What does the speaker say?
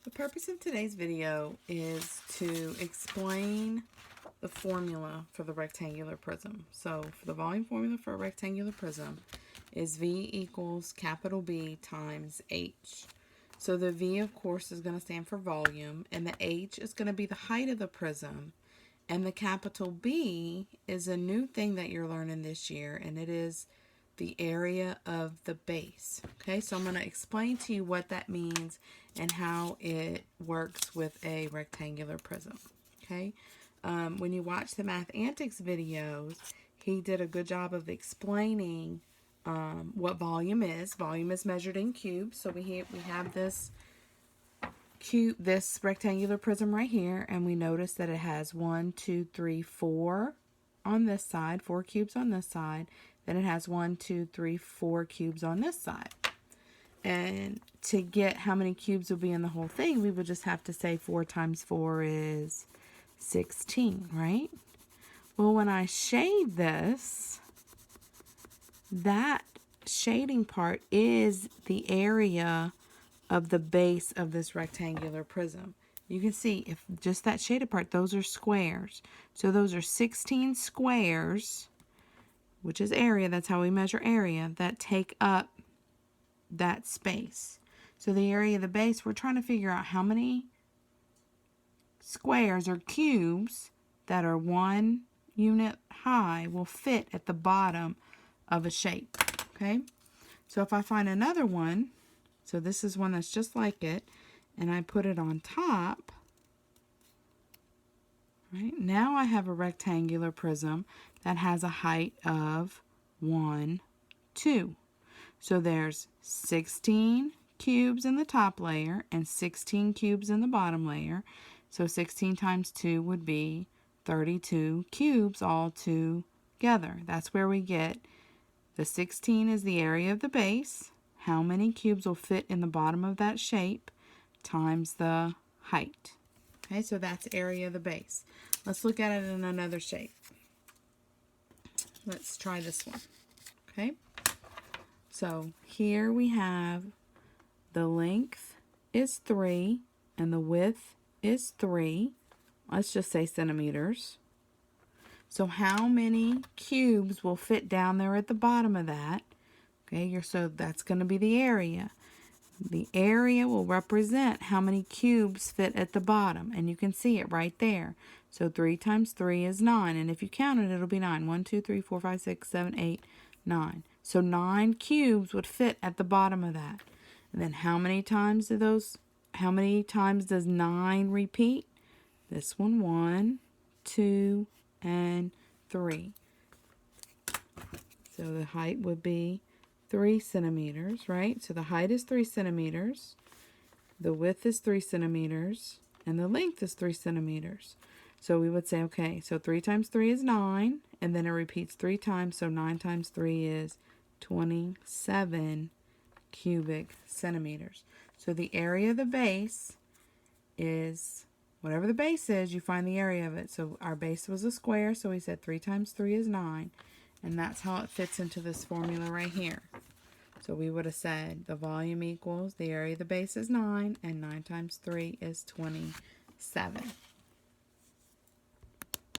The purpose of today's video is to explain the formula for the rectangular prism. So for the volume formula for a rectangular prism is V equals capital B times H. So the V, of course, is going to stand for volume, and the H is going to be the height of the prism, and the capital B is a new thing that you're learning this year, and it is the area of the base. Okay, so I'm going to explain to you what that means and how it works with a rectangular prism. Okay, when you watch the Math Antics videos, he did a good job of explaining what volume is. Volume is measured in cubes. So we have this rectangular prism right here, and we notice that it has 1, 2, 3, 4 on this side, 4 cubes on this side. Then it has 1, 2, 3, 4 cubes on this side. And to get how many cubes will be in the whole thing, we would just have to say 4 times 4 is 16, right? Well, when I shade this, that shading part is the area of the base of this rectangular prism. You can see if just that shaded part, those are squares. So those are 16 squares, which is area, that's how we measure area, that take up that space. So the area of the base, we're trying to figure out how many squares or cubes that are 1 unit high will fit at the bottom of a shape. Okay, so if I find another one, so this is one that's just like it, and I put it on top, right, now I have a rectangular prism that has a height of 1, 2. So there's 16 cubes in the top layer and 16 cubes in the bottom layer. So 16 times 2 would be 32 cubes all together. That's where we get the 16 is the area of the base, how many cubes will fit in the bottom of that shape, times the height. Okay, so that's area of the base. Let's look at it in another shape. Let's try this one. Okay, so here we have the length is 3 and the width is 3. Let's just say centimeters. So how many cubes will fit down there at the bottom of that? Okay, so that's going to be the area. The area will represent how many cubes fit at the bottom, and you can see it right there. So 3 times 3 is 9, and if you count it, it'll be 9. 1, 2, 3, 4, 5, 6, 7, 8, 9. So 9 cubes would fit at the bottom of that. And then how many times does 9 repeat? This one, 1, 2, and 3. So the height would be 3 centimeters, right? So the height is 3 centimeters, the width is 3 centimeters, and the length is 3 centimeters. So we would say, okay, so 3 times 3 is 9, and then it repeats 3 times, so 9 times 3 is 27 cubic centimeters. So the area of the base is, whatever the base is, you find the area of it. So our base was a square, so we said 3 times 3 is 9. And that's how it fits into this formula right here. So we would have said the volume equals the area of the base is 9, and 9 times 3 is 27.